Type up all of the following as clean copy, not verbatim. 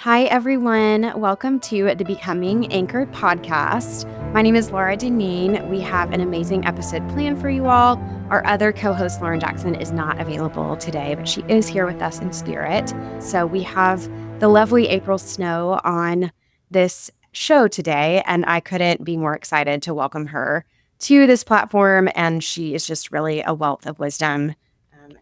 Hi, everyone. Welcome to the Becoming Anchored podcast. My name is Laura Deneen. We have an amazing episode planned for you all. Our other co-host, Lauren Jackson, is not available today, but she is here with us in spirit. So we have the lovely April Snow on this show today, and I couldn't be more excited to welcome her to this platform. And she is just really a wealth of wisdom.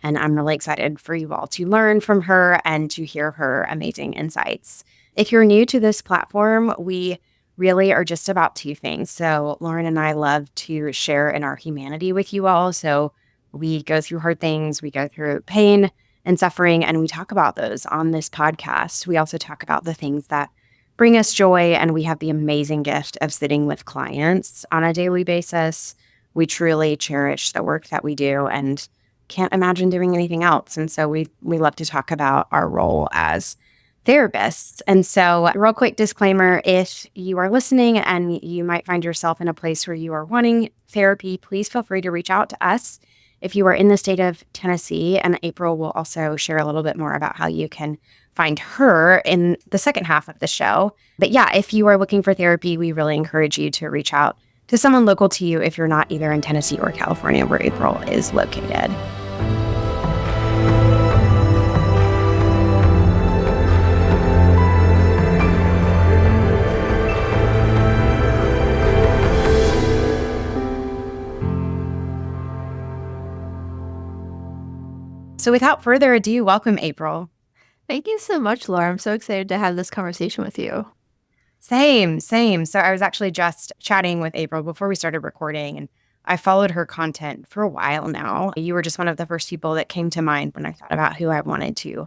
And I'm really excited for you all to learn from her and to hear her amazing insights. If you're new to this platform, we really are just about two things. So Lauren and I love to share in our humanity with you all. So we go through hard things, we go through pain and suffering, and we talk about those on this podcast. We also talk about the things that bring us joy, and we have the amazing gift of sitting with clients on a daily basis. We truly cherish the work that we do and can't imagine doing anything else. And so we love to talk about our role as therapists. And so, real quick disclaimer, if you are listening and you might find yourself in a place where you are wanting therapy, please feel free to reach out to us. If you are in the state of Tennessee, and April will also share a little bit more about how you can find her in the second half of the show. But yeah, if you are looking for therapy, we really encourage you to reach out to someone local to you if you're not either in Tennessee or California, where April is located. So without further ado, welcome, April. Thank you so much, Laura. I'm so excited to have this conversation with you. Same. So I was actually just chatting with April before we started recording, and I followed her content for a while now. You were just one of the first people that came to mind when I thought about who I wanted to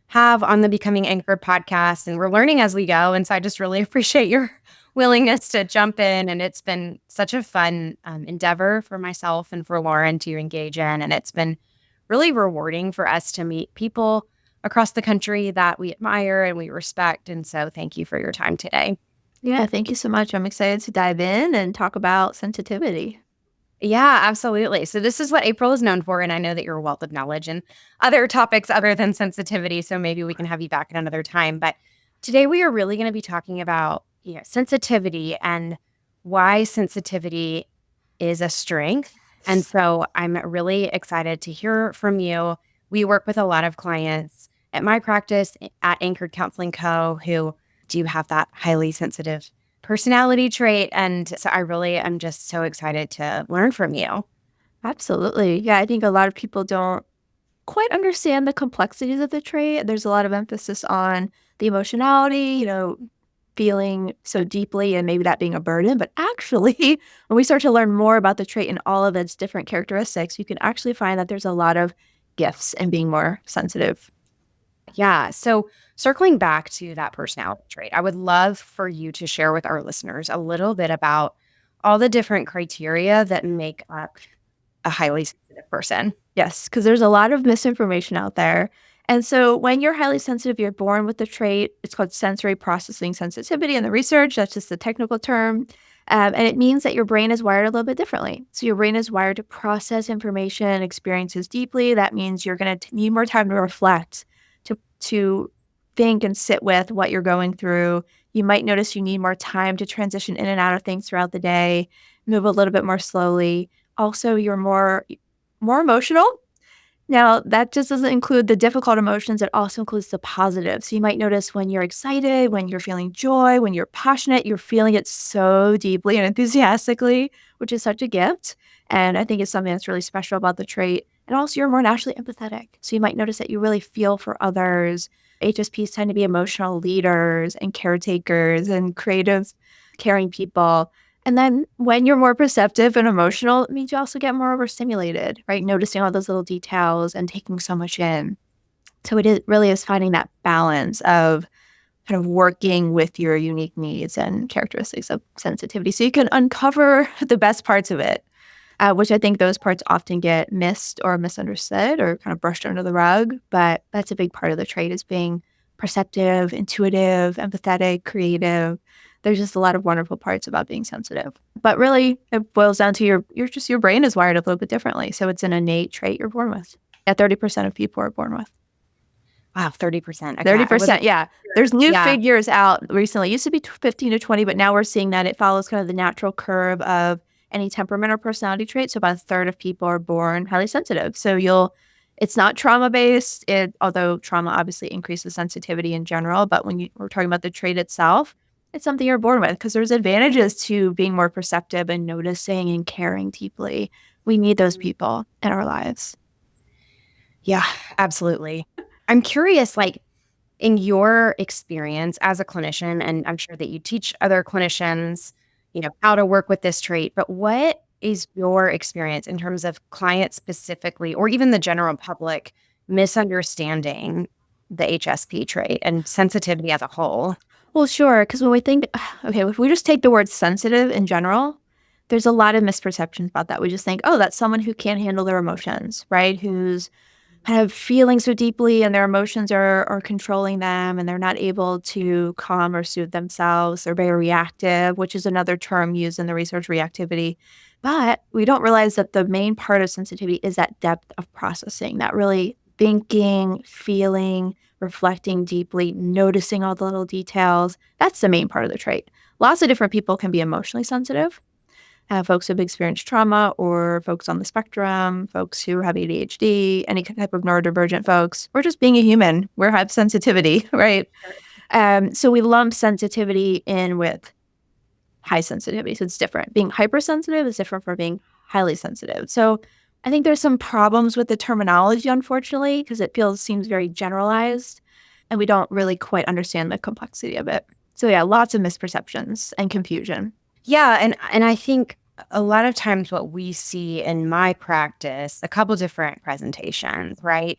have on the Becoming Anchored podcast, and we're learning as we go. And so I just really appreciate your willingness to jump in, and it's been such a fun endeavor for myself and for Lauren to engage in, and it's been really rewarding for us to meet people across the country that we admire and we respect. And so thank you for your time today. Yeah, thank you so much. I'm excited to dive in and talk about sensitivity. Yeah, absolutely. So this is what April is known for. And I know that you're a wealth of knowledge and other topics other than sensitivity. So maybe we can have you back at another time. But today we are really going to be talking about sensitivity and why sensitivity is a strength. And so I'm really excited to hear from you. We work with a lot of clients at my practice at Anchored Counseling Co. who do have that highly sensitive personality trait. And so I really am just so excited to learn from you. Absolutely. Yeah, I think a lot of people don't quite understand the complexities of the trait. There's a lot of emphasis on the emotionality, feeling so deeply and maybe that being a burden. But actually, when we start to learn more about the trait and all of its different characteristics, you can actually find that there's a lot of gifts in being more sensitive. Yeah. So circling back to that personality trait, I would love for you to share with our listeners a little bit about all the different criteria that make up a highly sensitive person. Yes, because there's a lot of misinformation out there. And so when you're highly sensitive, you're born with the trait. It's called sensory processing sensitivity in the research. That's just the technical term. And it means that your brain is wired a little bit differently. So your brain is wired to process information and experiences deeply. That means you're going to need more time to reflect, to think and sit with what you're going through. You might notice you need more time to transition in and out of things throughout the day, move a little bit more slowly. Also, you're more emotional. Now, that just doesn't include the difficult emotions. It also includes the positive. So you might notice when you're excited, when you're feeling joy, when you're passionate, you're feeling it so deeply and enthusiastically, which is such a gift. And I think it's something that's really special about the trait. And also, you're more naturally empathetic. So you might notice that you really feel for others. HSPs tend to be emotional leaders and caretakers and creative, caring people. And then when you're more perceptive and emotional, it means you also get more overstimulated, right? Noticing all those little details and taking so much in. So really is finding that balance of kind of working with your unique needs and characteristics of sensitivity so you can uncover the best parts of it, which I think those parts often get missed or misunderstood or kind of brushed under the rug. But that's a big part of the trait, is being perceptive, intuitive, empathetic, creative. There's just a lot of wonderful parts about being sensitive. But really, it boils down to your brain is wired a little bit differently. So it's an innate trait you're born with, that 30% of people are born with. Wow, 30%. Okay. I wasn't 30%, yeah. There's new Yeah. figures out recently. It used to be 15 to 20, but now we're seeing that it follows kind of the natural curve of any temperament or personality trait. So about a third of people are born highly sensitive. So it's not trauma based, although trauma obviously increases sensitivity in general. But when we're talking about the trait itself, it's something you're born with because there's advantages to being more perceptive and noticing and caring deeply. We need those people in our lives. Yeah, absolutely. I'm curious, like, in your experience as a clinician, and I'm sure that you teach other clinicians, how to work with this trait, but what is your experience in terms of clients specifically, or even the general public misunderstanding the HSP trait and sensitivity as a whole? Well, sure, because when we think, okay, if we just take the word sensitive in general, there's a lot of misperceptions about that. We just think, oh, that's someone who can't handle their emotions, right? Who's kind of feeling so deeply and their emotions are controlling them and they're not able to calm or soothe themselves. They're very reactive, which is another term used in the research, reactivity. But we don't realize that the main part of sensitivity is that depth of processing, that really thinking, feeling, reflecting deeply, noticing all the little details. That's the main part of the trait. Lots of different people can be emotionally sensitive. Folks who've experienced trauma or folks on the spectrum, folks who have ADHD, any type of neurodivergent folks, or just being a human. We have sensitivity, right? So we lump sensitivity in with high sensitivity. So it's different. Being hypersensitive is different from being highly sensitive. So I think there's some problems with the terminology, unfortunately, because seems very generalized and we don't really quite understand the complexity of it. So yeah, lots of misperceptions and confusion. Yeah, and I think a lot of times what we see in my practice, a couple different presentations, right?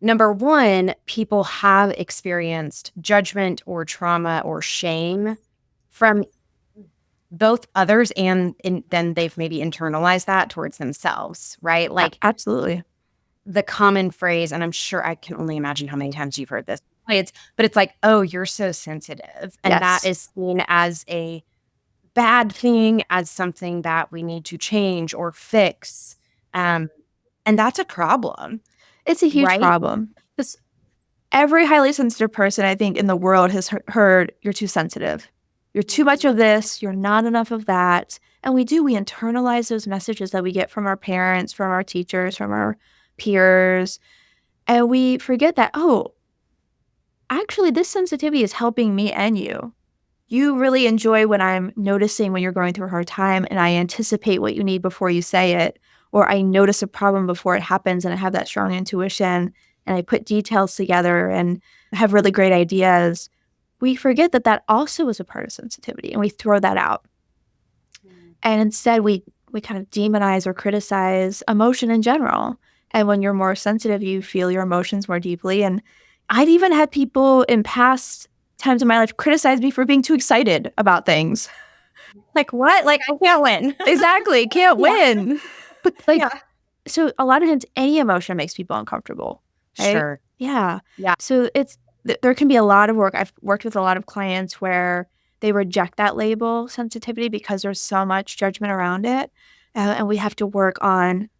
Number one, people have experienced judgment or trauma or shame from both others, and then they've maybe internalized that towards themselves, right? Like Absolutely. the common phrase, and I'm sure I can only imagine how many times you've heard this. But it's like, oh, you're so sensitive. And that Yes. is seen as a bad thing, as something that we need to change or fix. And that's a problem, It's a huge right? problem. Because every highly sensitive person, I think, in the world has heard, you're too sensitive. You're too much of this. You're not enough of that. And we internalize those messages that we get from our parents, from our teachers, from our peers. And we forget that, oh, actually, this sensitivity is helping me and you. You really enjoy when I'm noticing when you're going through a hard time and I anticipate what you need before you say it, or I notice a problem before it happens and I have that strong intuition and I put details together and have really great ideas. We forget that that also is a part of sensitivity and we throw that out. And instead, we kind of demonize or criticize emotion in general. And when you're more sensitive, you feel your emotions more deeply. And I've even had people in past times in my life criticize me for being too excited about things. Like, what? Like, I can't win. Exactly. Can't win. But Yeah. so a lot of times any emotion makes people uncomfortable. Right? Sure. Yeah. Yeah. So there can be a lot of work. I've worked with a lot of clients where they reject that label sensitivity because there's so much judgment around it. And we have to work on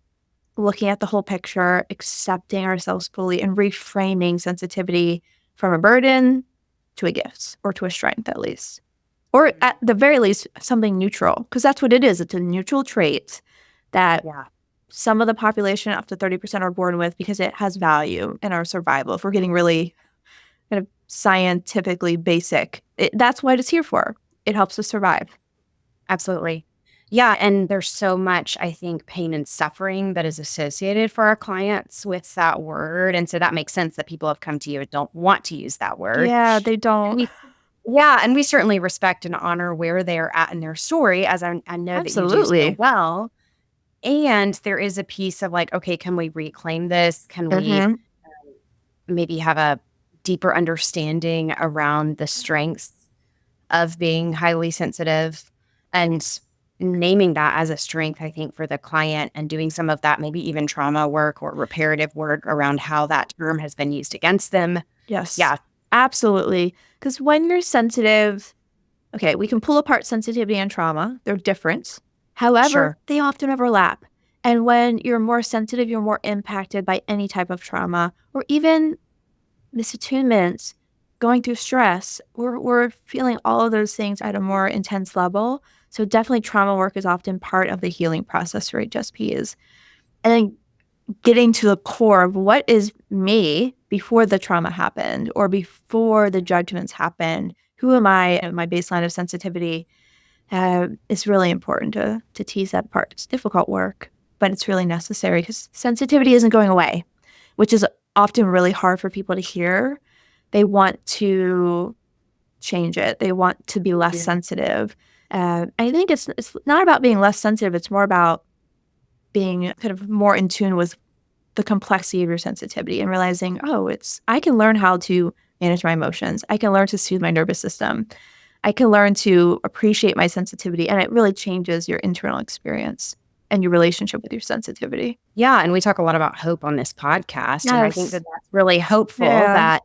looking at the whole picture, accepting ourselves fully, and reframing sensitivity from a burden to a gift or to a strength, at least. Or at the very least, something neutral, because that's what it is. It's a neutral trait that Yeah. some of the population, up to 30%, are born with because it has value in our survival. If we're getting really kind of scientifically basic, that's what it's here for. It helps us survive. Absolutely. Yeah. And there's so much, I think, pain and suffering that is associated for our clients with that word. And so that makes sense that people have come to you and don't want to use that word. Yeah, they And don't. and we certainly respect and honor where they're at in their story, as I know that you do so Absolutely. well. And there is a piece of like, okay, can we reclaim this? Can we Mm-hmm. maybe have a deeper understanding around the strengths of being highly sensitive and naming that as a strength, I think, for the client and doing some of that, maybe even trauma work or reparative work around how that term has been used against them. Yes, Yeah, absolutely. Because when you're sensitive, okay, we can pull apart sensitivity and trauma. They're different. However, sure. they often overlap. And when you're more sensitive, you're more impacted by any type of trauma or even misattunements, going through stress. We're feeling all of those things at a more intense level. So definitely trauma work is often part of the healing process for HSPs. And then getting to the core of what is me before the trauma happened or before the judgments happened. Who am I at my baseline of sensitivity? Is really important to tease that apart. It's difficult work, but it's really necessary because sensitivity isn't going away, which is often really hard for people to hear. They want to change it. They want to be less sensitive. I think it's not about being less sensitive. It's more about being kind of more in tune with the complexity of your sensitivity and realizing, I can learn how to manage my emotions. I can learn to soothe my nervous system. I can learn to appreciate my sensitivity, and it really changes your internal experience and your relationship with your sensitivity. Yeah. And we talk a lot about hope on this podcast. Yes. And I think that that's really hopeful that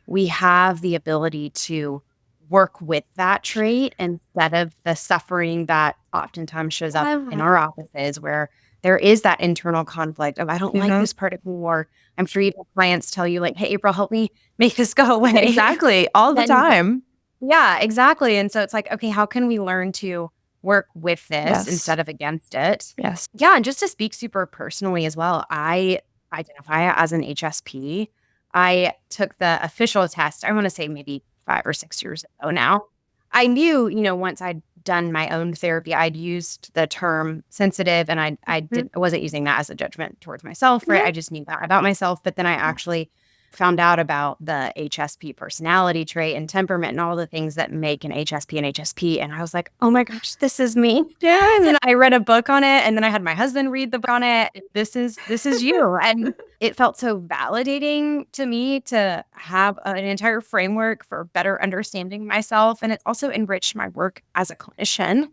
we have the ability to work with that trait instead of the suffering that oftentimes shows up in our offices where there is that internal conflict of, I don't like this part of me, or I'm sure even clients tell you like, hey, April, help me make this go away. Exactly. All the time. Yeah, exactly. And so it's like, okay, how can we learn to work with this instead of against it? Yes. Yeah. And just to speak super personally as well, I identify as an HSP. I took the official test, I want to say maybe 5 or 6 years ago now. I knew, once I'd done my own therapy, I'd used the term sensitive, and I wasn't using that as a judgment towards myself, right? I just knew that about myself. But then I actually found out about the HSP personality trait and temperament and all the things that make an HSP. And I was like, oh my gosh, this is me. Yeah. And then I read a book on it, and then I had my husband read the book on it. This is you. And it felt so validating to me to have an entire framework for better understanding myself. And it also enriched my work as a clinician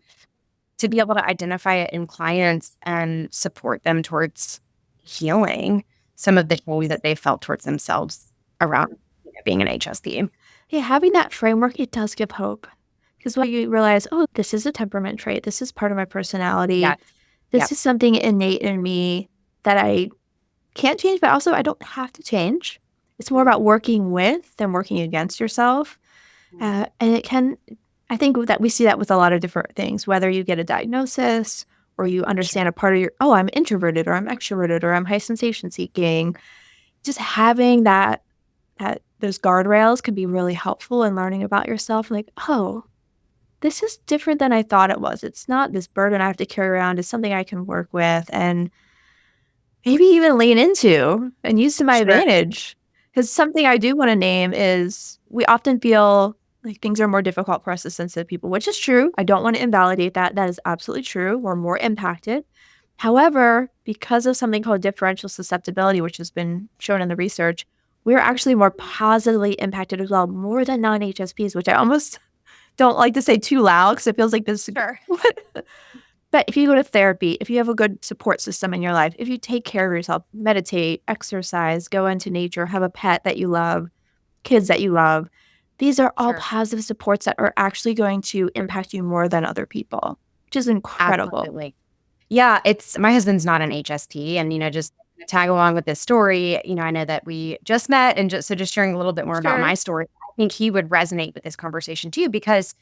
to be able to identify it in clients and support them towards healing some of the way that they felt towards themselves around being an HSP. Yeah, having that framework, it does give hope. Because when you realize, this is a temperament trait, this is part of my personality, this is something innate in me that I can't change, but also I don't have to change. It's more about working with than working against yourself. And it can, I think that we see that with a lot of different things, whether you get a diagnosis or you understand a part of your, I'm introverted or I'm extroverted or I'm high sensation seeking. Just having that those guardrails can be really helpful in learning about yourself. Like, this is different than I thought it was. It's not this burden I have to carry around. It's something I can work with and maybe even lean into and use to my advantage. Because something I do want to name is we often feel like things are more difficult for us as sensitive people, which is true. I don't want to invalidate that. That is absolutely true. We're more impacted. However, because of something called differential susceptibility, which has been shown in the research, we're actually more positively impacted as well, more than non-HSPs, which I almost don't like to say too loud because it feels like this. Sure. But if you go to therapy, if you have a good support system in your life, if you take care of yourself, meditate, exercise, go into nature, have a pet that you love, kids that you love, these are all positive supports that are actually going to impact you more than other people, which is incredible. Absolutely. Yeah, my husband's not an HSP, and just to tag along with this story, I know that we just met, and just sharing a little bit more about my story, I think he would resonate with this conversation too, because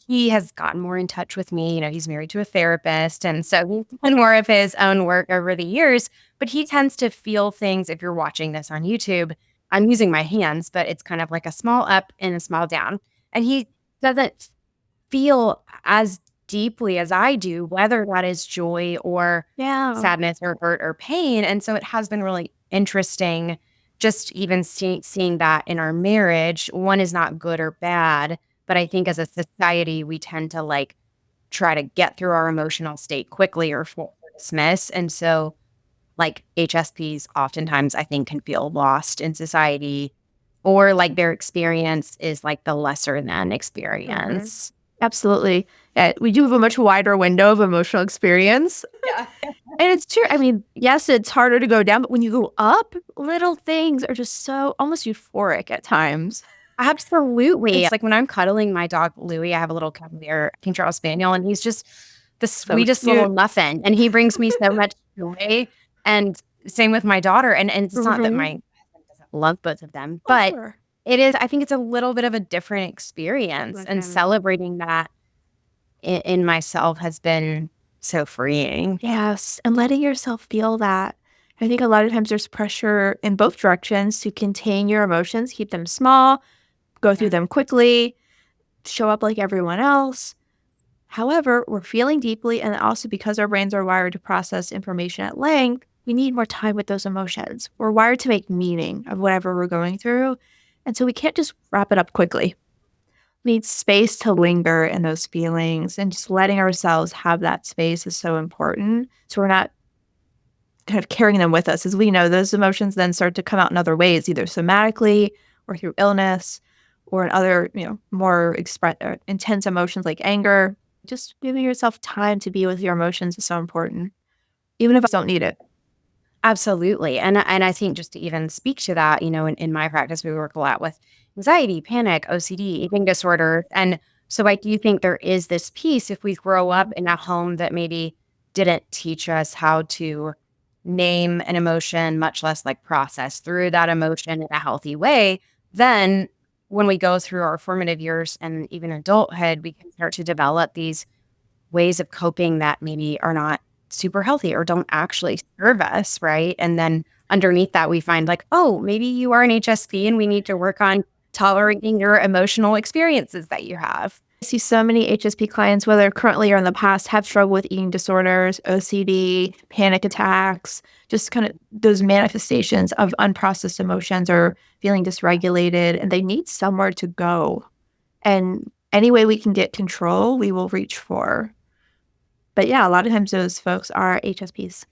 he has gotten more in touch with me. He's married to a therapist, and so he's done more of his own work over the years, but he tends to feel things. If you're watching this on YouTube, I'm using my hands, but it's kind of like a small up and a small down, and he doesn't feel as deeply as I do, whether that is joy or sadness or hurt or pain. And so it has been really interesting just even seeing that in our marriage. One is not good or bad, but I think as a society, we tend to try to get through our emotional state quickly or dismiss. And so HSPs oftentimes I think can feel lost in society, or their experience is the lesser than experience. Absolutely. We do have a much wider window of emotional experience. Yeah. And it's true. I mean, yes, it's harder to go down, but when you go up, little things are just so almost euphoric at times. Absolutely. It's like when I'm cuddling my dog, Louie, I have a little Cavalier King Charles Spaniel, and he's just the sweetest little muffin. And he brings me so much joy. And same with my daughter. And it's not that my husband doesn't love both of them. Oh, But sure. I think it's a little bit of a different experience. And celebrating that in myself has been so freeing. Yes, and letting yourself feel that. I think a lot of times there's pressure in both directions to contain your emotions, keep them small, go through them quickly, show up like everyone else. However, we're feeling deeply, and also because our brains are wired to process information at length, we need more time with those emotions. We're wired to make meaning of whatever we're going through. And so we can't just wrap it up quickly. We need space to linger in those feelings, and just letting ourselves have that space is so important. So we're not kind of carrying them with us. As we know, those emotions then start to come out in other ways, either somatically or through illness or in other, more intense emotions like anger. Just giving yourself time to be with your emotions is so important, even if I don't need it. Absolutely. And I think just to even speak to that, in my practice, we work a lot with anxiety, panic, OCD, eating disorder. And so I do think there is this piece if we grow up in a home that maybe didn't teach us how to name an emotion, much less like process through that emotion in a healthy way, then when we go through our formative years and even adulthood, we can start to develop these ways of coping that maybe are not super healthy or don't actually serve us, right? And then underneath that, we find like, oh, maybe you are an HSP and we need to work on tolerating your emotional experiences that you have. I see so many HSP clients, whether currently or in the past, have struggled with eating disorders, OCD, panic attacks, just kind of those manifestations of unprocessed emotions or feeling dysregulated, and they need somewhere to go. And any way we can get control, we will reach for. But yeah, a lot of times those folks are HSPs.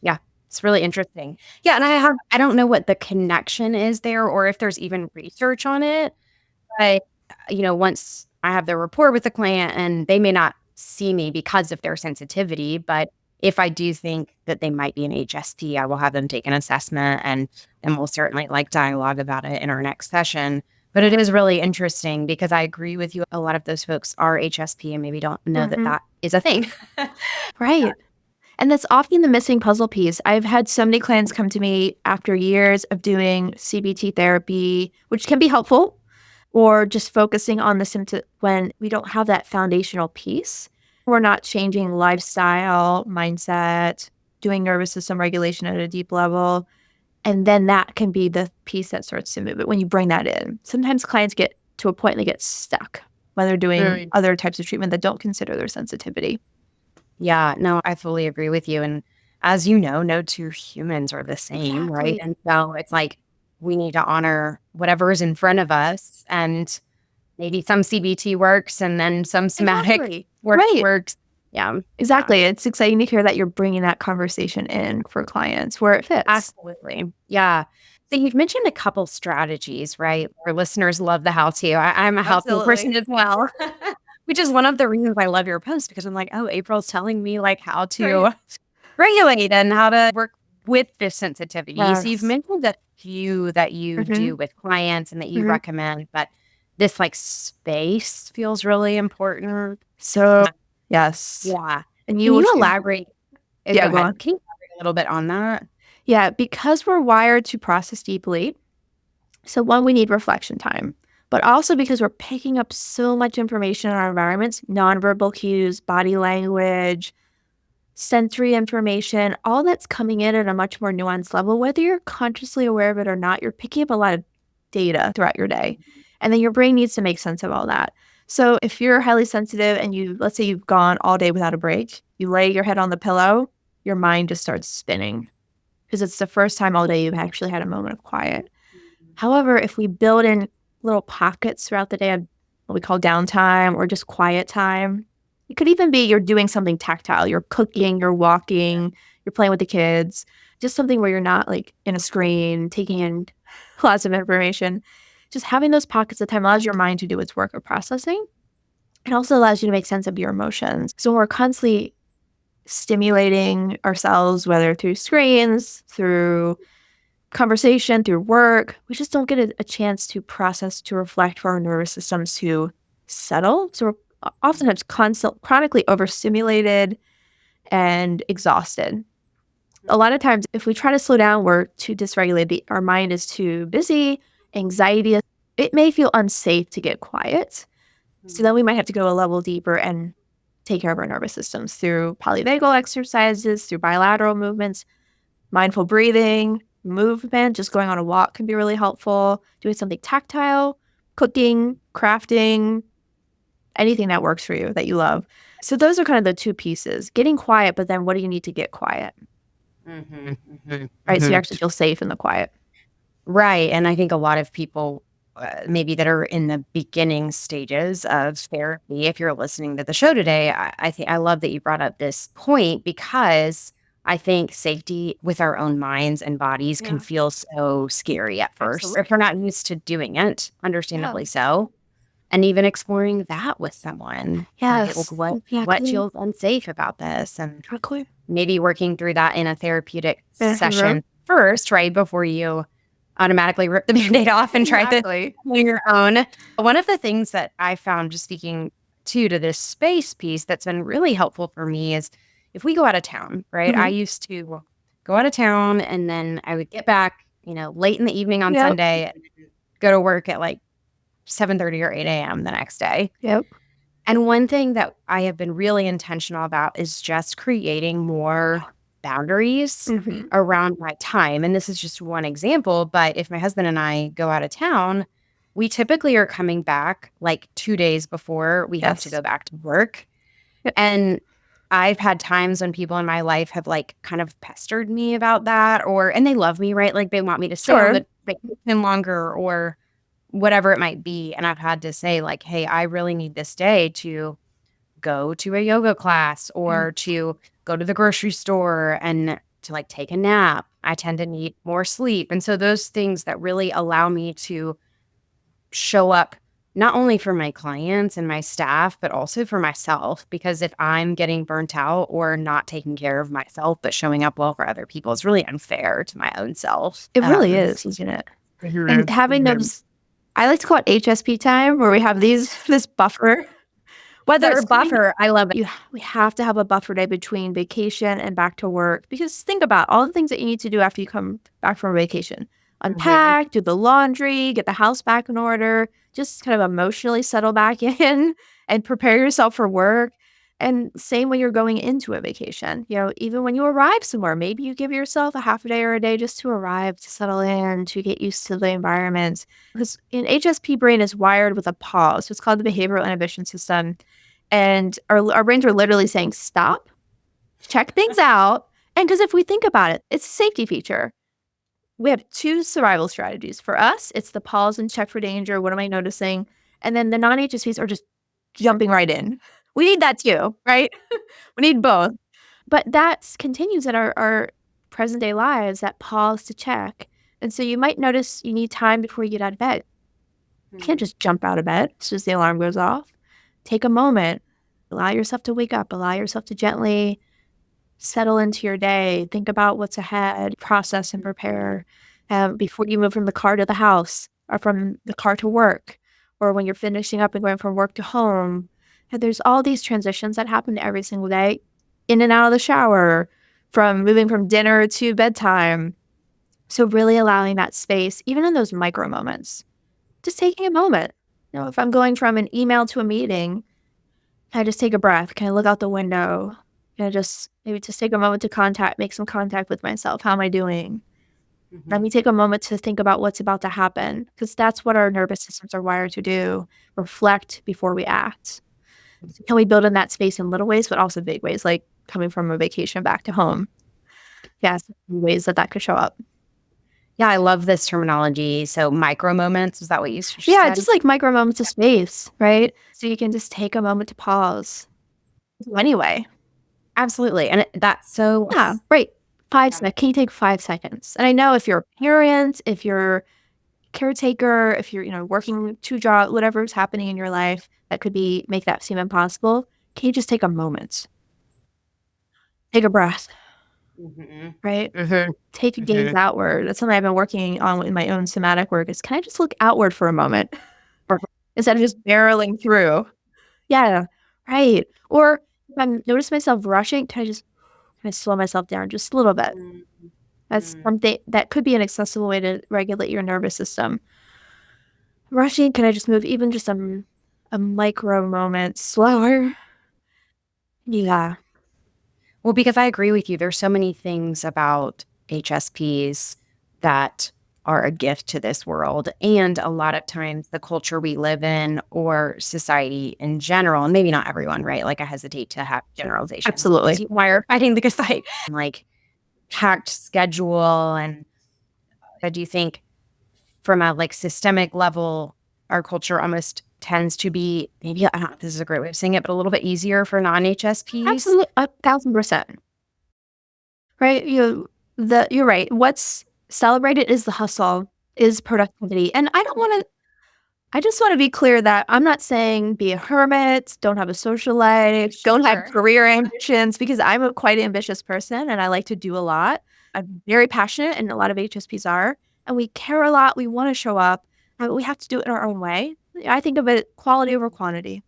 Yeah, it's really interesting. Yeah, and I don't know what the connection is there or if there's even research on it. But, once I have the rapport with the client and they may not see me because of their sensitivity, but if I do think that they might be an HSP, I will have them take an assessment and we'll certainly like dialogue about it in our next session. But it is really interesting because I agree with you. A lot of those folks are HSP and maybe don't know that Mhm. that is a thing. Right. And that's often the missing puzzle piece. I've had so many clients come to me after years of doing CBT therapy, which can be helpful, or just focusing on the symptom when we don't have that foundational piece. We're not changing lifestyle, mindset, doing nervous system regulation at a deep level. And then that can be the piece that starts to move it when you bring that in. Sometimes clients get to a point and they get stuck when they're doing other types of treatment that don't consider their sensitivity. Yeah, no, I fully agree with you. And as you know, no two humans are the same, right? Exactly. And so it's like we need to honor whatever is in front of us. And maybe some CBT works and then some somatic Exactly. work Right. works. Yeah. Yeah. Exactly. It's exciting to hear that you're bringing that conversation in for clients where it fits. Absolutely. Yeah. So you've mentioned a couple strategies, right? Our listeners love the how to. I'm a how to person Absolutely. as well, which is one of the reasons I love your post because I'm like, oh, April's telling me like how Right. to regulate and how to work with this sensitivity. So you've Yes. mentioned a few that you Hmm. do with clients and that you Hmm. recommend, but this like space feels really important. So, yes. Yeah. And you Can will, you elaborate? Go yeah, go ahead. on. Can you elaborate a little bit on that? Yeah, because we're wired to process deeply. So, one, we need reflection time, but also because we're picking up so much information in our environments, nonverbal cues, body language, sensory information, all that's coming in at a much more nuanced level. Whether you're consciously aware of it or not, you're picking up a lot of data throughout your day. And then your brain needs to make sense of all that. So if you're highly sensitive and let's say you've gone all day without a break, you lay your head on the pillow, your mind just starts spinning because it's the first time all day you've actually had a moment of quiet. However, if we build in little pockets throughout the day of what we call downtime or just quiet time, it could even be you're doing something tactile. You're cooking, you're walking, you're playing with the kids, just something where you're not like in a screen, taking in lots of information. Just having those pockets of time allows your mind to do its work of processing. It also allows you to make sense of your emotions. So when we're constantly stimulating ourselves, whether through screens, through conversation, through work, we just don't get a chance to process, to reflect for our nervous systems to settle. So we're oftentimes chronically overstimulated and exhausted. A lot of times, if we try to slow down, we're too dysregulated. Our mind is too busy, anxiety. It may feel unsafe to get quiet. So then we might have to go a level deeper and take care of our nervous systems through polyvagal exercises, through bilateral movements, mindful breathing, movement. Just going on a walk can be really helpful. Doing something tactile, cooking, crafting, anything that works for you that you love. So those are kind of the two pieces: getting quiet, but then what do you need to get quiet? Right. So you actually feel safe in the quiet. Right. And I think a lot of people, maybe that are in the beginning stages of therapy, if you're listening to the show today, I think I love that you brought up this point because I think safety with our own minds and bodies can Yeah. feel so scary at first Absolutely. if we're not used to doing it, Yeah. understandably so. And even exploring that with someone, right? Like Yes. what Exactly. feels unsafe about this, and Exactly. maybe working through that in a therapeutic Mhm. session first, right? Before you automatically rip the Band-Aid off and try this Exactly. on your own. One of the things that I found just speaking to this space piece that's been really helpful for me is if we go out of town, right? I Mhm. used to go out of town and then I would get back, late in the evening on Yep. Sunday and go to work at like 7:30 or 8 a.m. the next day. Yep. And one thing that I have been really intentional about is just creating more boundaries Mhm. around my time. And this is just one example, but if my husband and I go out of town, we typically are coming back like 2 days before we have to Yes. go back to work. Yep. And I've had times when people in my life have like kind of pestered me about that, and they love me, right? Like they want me to stay on Sure. the vacation longer or whatever it might be. And I've had to say, like, hey, I really need this day to go to a yoga class Yeah. or to go to the grocery store and to like take a nap. I tend to need more sleep. And so those things that really allow me to show up not only for my clients and my staff, but also for myself. Because if I'm getting burnt out or not taking care of myself, but showing up well for other people, it's really unfair to my own self. It really is, isn't it? And Mhm, having mhm. those, I like to call it HSP time, where we have this buffer. Whether Their it's coming, buffer, I love it. we have to have a buffer day between vacation and back to work, because think about all the things that you need to do after you come back from vacation. Mhm, Unpack, do the laundry, get the house back in order, just kind of emotionally settle back in and prepare yourself for work. And same when you're going into a vacation. Even when you arrive somewhere, maybe you give yourself a half a day or a day just to arrive, to settle in, to get used to the environment. Because an HSP brain is wired with a pause. So it's called the behavioral inhibition system. And our brains are literally saying, stop, check things out. And because if we think about it, it's a safety feature. We have two survival strategies. For us, it's the pause and check for danger. What am I noticing? And then the non HSPs are just jumping right in. We need that too, right? We need both. But that continues in our present day lives, that pause to check. And so you might notice you need time before you get out of bed. You can't mhm, just jump out of bed as soon as the alarm goes off. Take a moment, allow yourself to wake up, allow yourself to gently settle into your day, think about what's ahead, process and mhm, prepare before you move from the car to the house or from the car to work, or when you're finishing up and going from work to home. And there's all these transitions that happen every single day, in and out of the shower, from moving from dinner to bedtime. So, really allowing that space, even in those micro moments, just taking a moment. If I'm going from an email to a meeting, can I just take a breath? Can I look out the window? Can I just maybe just take a moment to make some contact with myself? How am I doing? Let mhm. me take a moment to think about what's about to happen, because that's what our nervous systems are wired to do: reflect before we act. So can we build in that space in little ways, but also big ways, like coming from a vacation back to home? Yes, ways that could show up. Yeah, I love this terminology. So micro moments, is that what you Yeah, said? just like micro moments of space, right? So you can just take a moment to pause. Anyway, Absolutely. And that's so yeah, right. 5 yeah. sec Can you take 5 seconds? And I know if you're a parent, if you're caretaker, if you're, working 2 jobs, whatever's happening in your life that could be make that seem impossible, can you just take a moment? Take a breath, Mhm, right? mhm, Take a gaze mhm. outward. That's something I've been working on in my own somatic work, is, can I just look outward for a moment instead of just barreling through? Yeah, right. Or if I notice myself rushing, can I just Can I slow myself down just a little bit? That's Mm. something that could be an accessible way to regulate your nervous system. Rushing, can I just move even just a micro moment slower? Yeah. Well, because I agree with you, there's so many things about HSPs that are a gift to this world. And a lot of times the culture we live in or society in general, and maybe not everyone, right? Like I hesitate to have generalizations. Absolutely. Why are fighting the good fight? Like packed schedule. And do you think from a like systemic level, our culture almost tends to be maybe, I don't know if this is a great way of saying it, but a little bit easier for non-HSPs? Absolutely, 1,000%. Right? You're right. What's celebrated is the hustle, is productivity. And I just want to be clear that I'm not saying be a hermit, don't have a social life, don't have Sure. career ambitions, because I'm a quite ambitious person and I like to do a lot. I'm very passionate, and a lot of HSPs are, and we care a lot. We want to show up, but we have to do it in our own way. I think of it quality over quantity.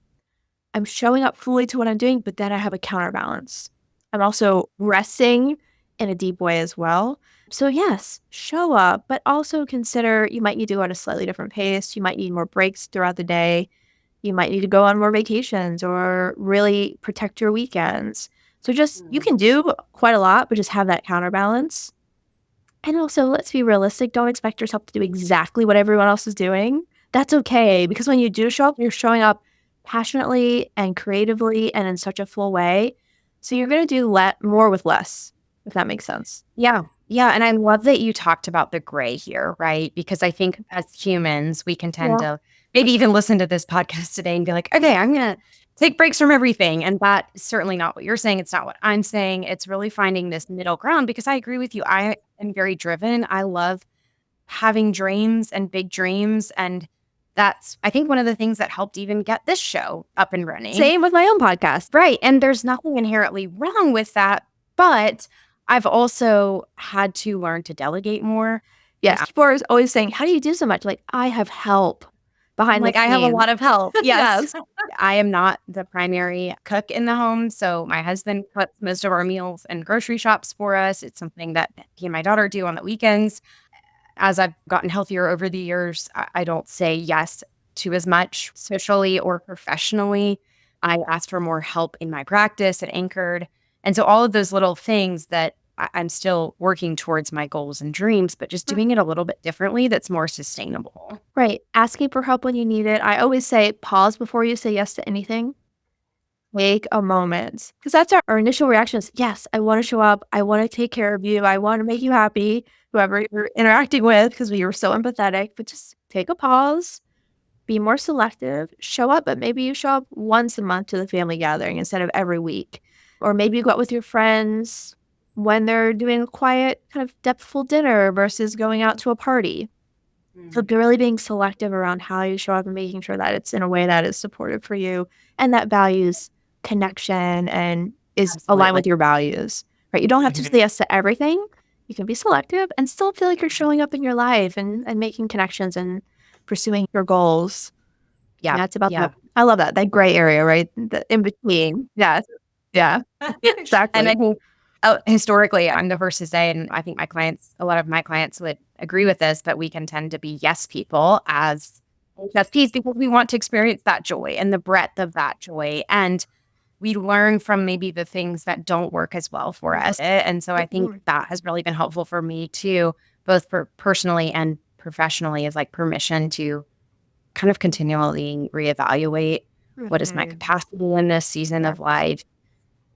I'm showing up fully to what I'm doing, but then I have a counterbalance. I'm also resting in a deep way as well. So, yes, show up, but also consider you might need to go at a slightly different pace. You might need more breaks throughout the day. You might need to go on more vacations or really protect your weekends. So, just you can do quite a lot, but just have that counterbalance. And also, let's be realistic. Don't expect yourself to do exactly what everyone else is doing. That's okay, because when you do show up, you're showing up passionately and creatively and in such a full way. So you're going to do more with less, if that makes sense. Yeah. Yeah. And I love that you talked about the gray here, right? Because I think as humans, we can tend Yeah. to maybe even listen to this podcast today and be like, okay, I'm going to take breaks from everything. And that's certainly not what you're saying. It's not what I'm saying. It's really finding this middle ground because I agree with you. I am very driven. I love having dreams and big dreams. And that's, I think, one of the things that helped even get this show up and running. Same with my own podcast. Right. And there's nothing inherently wrong with that. But I've also had to learn to delegate more. Yes. People are always saying, how do you do so much? Like, I have help behind Like the I have a scenes. lot of help. Yes. Yes. I am not the primary cook in the home. So my husband cooks most of our meals and grocery shops for us. It's something that he and my daughter do on the weekends. As I've gotten healthier over the years, I don't say yes to as much socially or professionally. I asked for more help in my practice at Anchored. And so all of those little things that I'm still working towards my goals and dreams, but just doing it a little bit differently that's more sustainable. Right. Asking for help when you need it. I always say pause before you say yes to anything. Take a moment, because that's our initial reaction is, yes, I want to show up. I want to take care of you. I want to make you happy, whoever you're interacting with, because we were so empathetic. But just take a pause, be more selective, show up, but maybe you show up once a month to the family gathering instead of every week. Or maybe you go out with your friends when they're doing a quiet, kind of depthful dinner versus going out to a party. So really being selective around how you show up and making sure that it's in a way that is supportive for you and that values connection and is aligned with your values, right? You don't have to say yes to everything. You can be selective and still feel like you're showing up in your life and making connections and pursuing your goals. Yeah. That's about Yeah. I love that gray area, right? The in between. Yeah. Yeah. Exactly. And I think historically, I'm the first to say, and I think a lot of my clients would agree with this, but we can tend to be yes people as HSPs because we want to experience that joy and the breadth of that joy. And we learn from maybe the things that don't work as well for us. And so I think that has really been helpful for me too, both for personally and professionally, is like permission to kind of continually reevaluate what is my capacity in this season of life.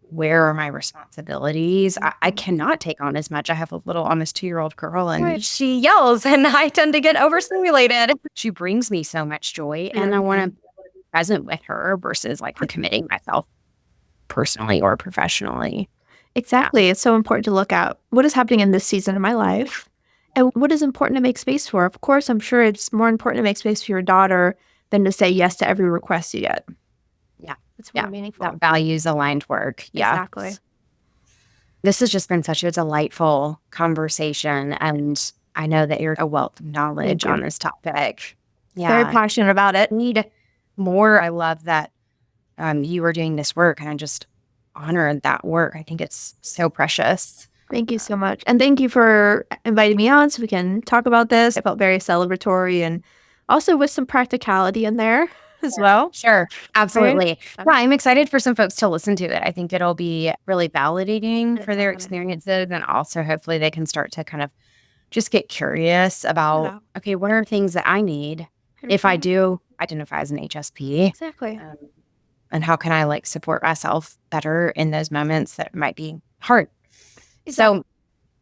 Where are my responsibilities? I cannot take on as much. I have a little almost 2-year-old girl and she yells and I tend to get overstimulated. She brings me so much joy and I want to be present with her versus like committing myself personally or professionally. Exactly. It's so important to look at what is happening in this season of my life and what is important to make space for. Of course, I'm sure it's more important to make space for your daughter than to say yes to every request you get. Yeah. It's more meaningful. That values aligned work. Yeah. Exactly. This has just been such a delightful conversation. And I know that you're a wealth of knowledge on this topic. Yeah. Very passionate about it. Need more. I love that you were doing this work and I just honor that work. I think it's so precious. Thank you so much. And thank you for inviting me on so we can talk about this. I felt very celebratory and also with some practicality in there as well. Sure. Absolutely. Right? Yeah, I'm excited for some folks to listen to it. I think it'll be really validating for their experiences. And also, hopefully, they can start to kind of just get curious about, okay, what are things that I need if I do identify as an HSP? Exactly. And how can I support myself better in those moments that might be hard? Exactly. So,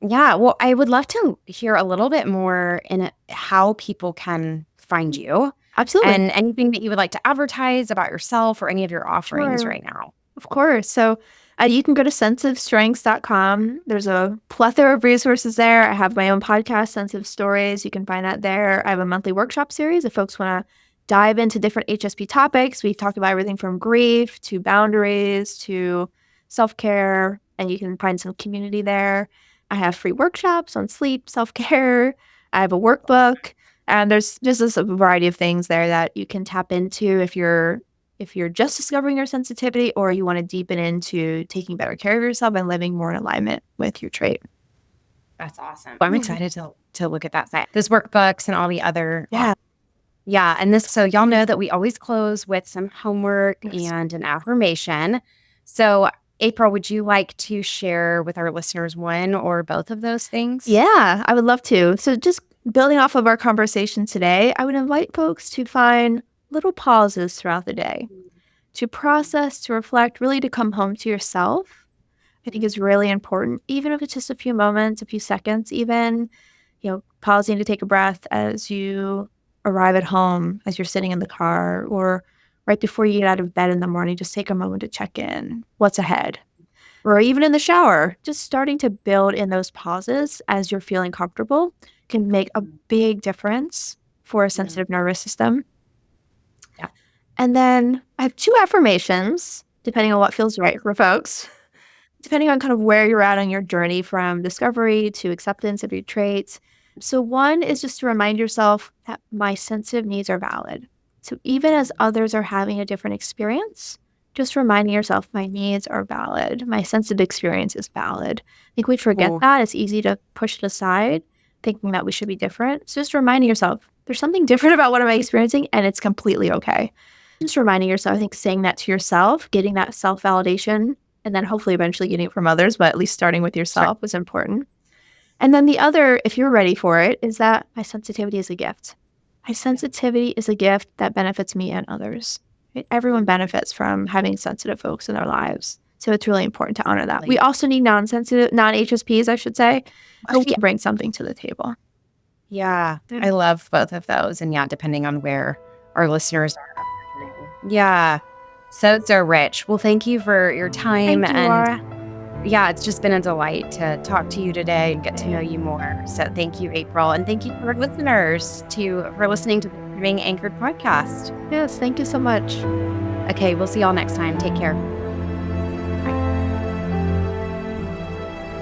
yeah, well, I would love to hear a little bit more in how people can find you. Absolutely. And anything that you would like to advertise about yourself or any of your offerings Sure. right now. Of course. So you can go to sensitivestrengths.com. There's a plethora of resources there. I have my own podcast, Sensitive Stories. You can find that there. I have a monthly workshop series if folks want to dive into different HSP topics. We talk about everything from grief to boundaries to self-care, and you can find some community there. I have free workshops on sleep, self-care. I have a workbook, and there's just a variety of things there that you can tap into if you're just discovering your sensitivity or you want to deepen into taking better care of yourself and living more in alignment with your trait. That's awesome. Well, I'm excited to look at that site. Those workbooks and all the other. Yeah. And so y'all know that we always close with some homework and an affirmation. So April, would you like to share with our listeners one or both of those things? Yeah, I would love to. So just building off of our conversation today, I would invite folks to find little pauses throughout the day to process, to reflect, really to come home to yourself. I think is really important, even if it's just a few moments, a few seconds, even, pausing to take a breath as you arrive at home, as you're sitting in the car, or right before you get out of bed in the morning, just take a moment to check in. What's ahead? Or even in the shower, just starting to build in those pauses as you're feeling comfortable can make a big difference for a sensitive nervous system. Yeah. And then I have 2 affirmations, depending on what feels right for folks, depending on kind of where you're at on your journey from discovery to acceptance of your traits. So one is just to remind yourself that my sensitive needs are valid. So even as others are having a different experience, just reminding yourself my needs are valid. My sensitive experience is valid. I think we forget that. It's easy to push it aside, thinking that we should be different. So just reminding yourself, there's something different about what I'm experiencing, and it's completely okay. Just reminding yourself, I think saying that to yourself, getting that self-validation, and then hopefully eventually getting it from others, but at least starting with yourself was important. And then the other, if you're ready for it, is that my sensitivity is a gift. My sensitivity is a gift that benefits me and others. Right? Everyone benefits from having sensitive folks in their lives. So it's really important to honor that. We also need non-HSPs, I should say, who bring something to the table. Yeah, I love both of those. And yeah, depending on where our listeners are. Yeah, so rich. Well, thank you for your time. Thank you, Laura. Yeah, it's just been a delight to talk to you today and get to know you more. So thank you, April. And thank you to our listeners for listening to the Becoming Anchored podcast. Yes, thank you so much. Okay, we'll see y'all next time. Take care.